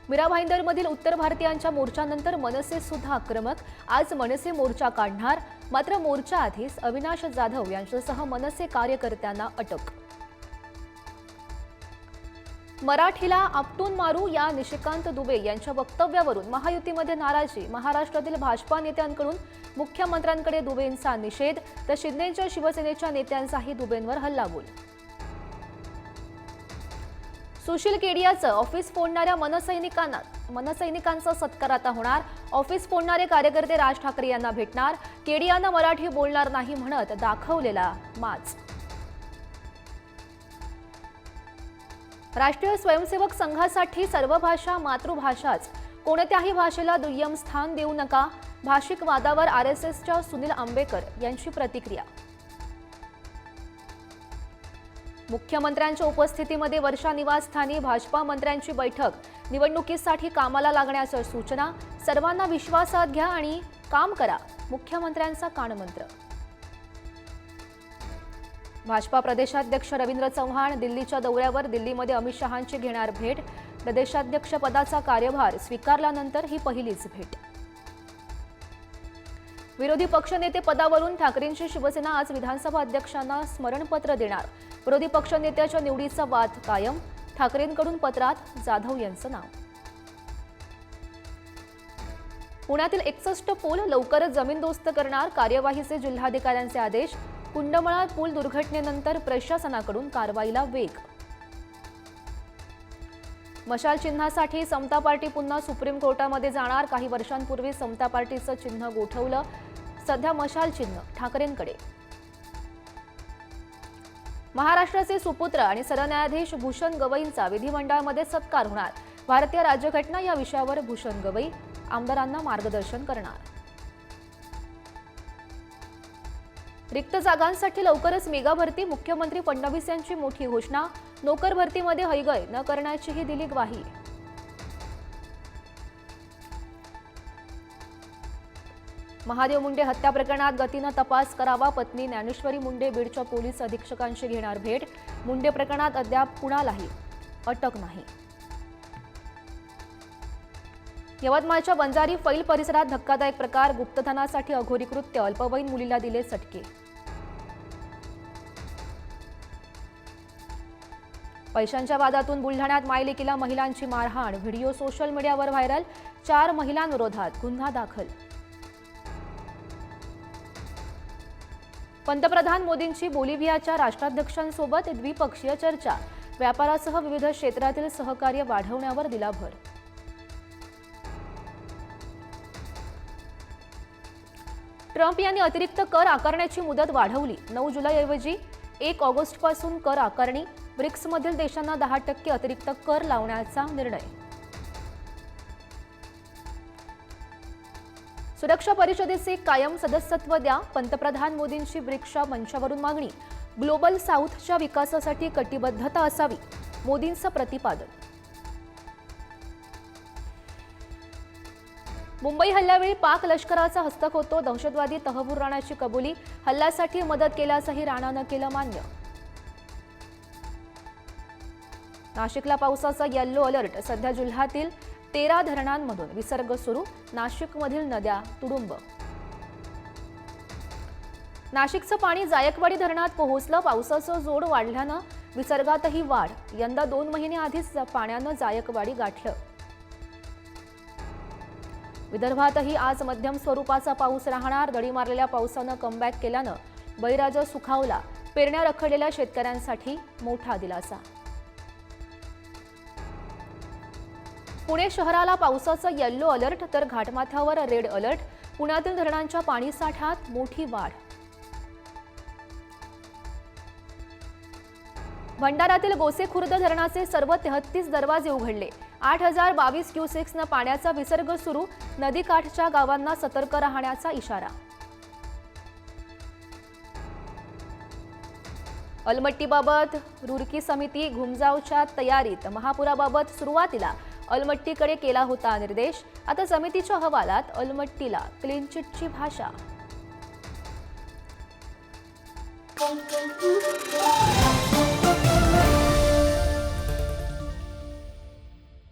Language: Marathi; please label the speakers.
Speaker 1: मीरा भाईंदरमधील उत्तर भारतीयांच्या मोर्चानंतर मनसे सुद्धा आक्रमक। आज मनसे मोर्चा काढणार, मात्र मोर्चा आधीच अविनाश जाधव यांच्यासह मनसे कार्यकर्त्यांना अटक। मराठीला आपटून मारू या निशिकांत दुबे यांच्या वक्तव्यावरून महायुतीमध्ये नाराजी। महाराष्ट्रातील भाजपा नेत्यांकडून मुख्यमंत्र्यांकडे दुबेंचा निषेध, तर शिंदेच्या शिवसेनेच्या नेत्यांचाही दुबेंवर हल्लाबोल। सुशील केडियाचं ऑफिस फोडणाऱ्या मनसैनिकांचा सत्कार आता होणार। ऑफिस फोडणारे कार्यकर्ते राज ठाकरे यांना भेटणार। केडियानं मराठी बोलणार नाही म्हणत दाखवलेला माज। राष्ट्रीय स्वयंसेवक संघासाठी सर्व भाषा मातृभाषाच, कोणत्याही भाषेला दुय्यम स्थान देऊ नका। भाषिक वादावर आरएसएसच्या सुनील आंबेकर यांची प्रतिक्रिया। मुख्यमंत्र्यांच्या उपस्थितीमध्ये वर्षा निवासस्थानी भाजपा मंत्र्यांची बैठक। निवडणुकीसाठी कामाला लागण्याच्या सूचना। सर्वांना विश्वासात घ्या आणि काम करा, मुख्यमंत्र्यांचा कानमंत्र। भाजपा प्रदेशाध्यक्ष रवींद्र चव्हाण दिल्लीच्या दौऱ्यावर। दिल्लीमध्ये अमित शहांची घेणार भेट। प्रदेशाध्यक्ष पदाचा कार्यभार स्वीकारल्यानंतर ही पहिलीच भेट। विरोधी पक्षनेते पदावरून ठाकरेंची शिवसेना आज विधानसभा अध्यक्षांना स्मरणपत्र देणार। विरोधी पक्षनेत्याच्या निवडीचा वाद कायम। ठाकरेंकडून पत्रात जाधव यांचं नाव। पुण्यातील 61 पूल लवकरच जमीनदोस्त करणार, कार्यवाहीचे जिल्हाधिकाऱ्यांचे आदेश। कुंडमळा पूल दुर्घटनेनंतर प्रशासनाकडून कारवाईला वेग। मशाल चिन्हासाठी समता पार्टी पुन्हा सुप्रीम कोर्टामध्ये जाणार। काही वर्षांपूर्वी समता पार्टीचं चिन्ह गोठवलं, सध्या मशाल चिन्ह ठाकरेंकडे। महाराष्ट्राचे सुपुत्र आणि सरन्यायाधीश भूषण गवईंचा विधिमंडळामध्ये सत्कार होणार। भारतीय राज्यघटना या विषयावर भूषण गवई आमदारांना मार्गदर्शन करणार। रिक्त जागांसाठी लवकरच मेगा भरती, मुख्यमंत्री फडणवीस यांची मोठी घोषणा। नोकर भरतीमध्ये हयगय न करण्याचीही दिली ग्वाही। महादेव मुंडे हत्या प्रकरणात गतीनं तपास करावा, पत्नी ज्ञानेश्वरी मुंडे बीडच्या पोलीस अधीक्षकांशी घेणार भेट। मुंडे प्रकरणात अद्याप कुणालाही अटक नाही। यवतमाळच्या बंजारी फैल परिसरात धक्कादायक प्रकार, गुप्तधनासाठी अघोरी कृत्य, अल्पवयीन मुलीला दिले चटके। पैशांच्या वादातून बुलढाण्यात मायलेकीला महिलांची मारहाण, व्हिडिओ सोशल मीडियावर व्हायरल। 4 महिलांविरोधात गुन्हा दाखल। पंतप्रधान मोदींची बोलिव्हियाच्या राष्ट्राध्यक्षांसोबत द्विपक्षीय चर्चा, व्यापारासह विविध क्षेत्रातील सहकार्य वाढवण्यावर दिला भर। ट्रम्प यांनी अतिरिक्त कर आकारण्याची मुदत वाढवली, 9 जुलैऐवजी 1 ऑगस्टपासून कर आकारणी। ब्रिक्समधील देशांना 10% अतिरिक्त कर लावण्याचा निर्णय। सुरक्षा परिषदेचे कायम सदस्यत्व द्या, पंतप्रधान मोदींची ब्रिक्सच्या मंचावरून मागणी। ग्लोबल साऊथच्या विकासासाठी कटिबद्धता असावी, मोदींचं प्रतिपादन। मुंबई हल्ल्यावेळी पाक लष्कराचा हस्तक होतो, दहशतवादी तहव्वूर राणाची कबुली। हल्ल्यासाठी मदत केल्याचंही राणानं केलं मान्य। नाशिकला पावसाचा येलो अलर्ट, सध्या जिल्ह्यातील 13 धरणांमधून विसर्ग सुरू। नाशिकमधील नद्या तुडुंब। नाशिकचं पाणी जायकवाडी धरणात पोहोचलं, पावसाचं जोर वाढल्यानं विसर्गातही वाढ। यंदा 2 महिने आधीच पाण्यानं जायकवाडी गाठलं। विदर्भातही आज मध्यम स्वरूपाचा पाऊस राहणार, दडी मारलेल्या पावसानं कमबॅक केल्यानं बळीराजा सुखावला। पेरण्या रखडलेल्या शेतकऱ्यांसाठी मोठा दिलासा। पुणे शहराला पावसाचा येलो अलर्ट, तर घाटमाथ्यावर रेड अलर्ट। पुण्यातील धरणांच्या पाणीसाठ्यात मोठी वाढ। भंडारातील गोसेखुर्द धरणाचे सर्व 33 दरवाजे उघडले। 8022 क्युसेक्सनं पाण्याचा विसर्ग सुरू, नदीकाठच्या गावांना सतर्क राहण्याचा इशारा। अलमट्टीबाबत रुरकी समिती घुमजावच्या तयारीत, महापुराबाबत सुरुवातीला अलमट्टीकडे केला होता निर्देश, आता समितीच्या अहवालात अलमट्टीला क्लीन चिटची भाषा।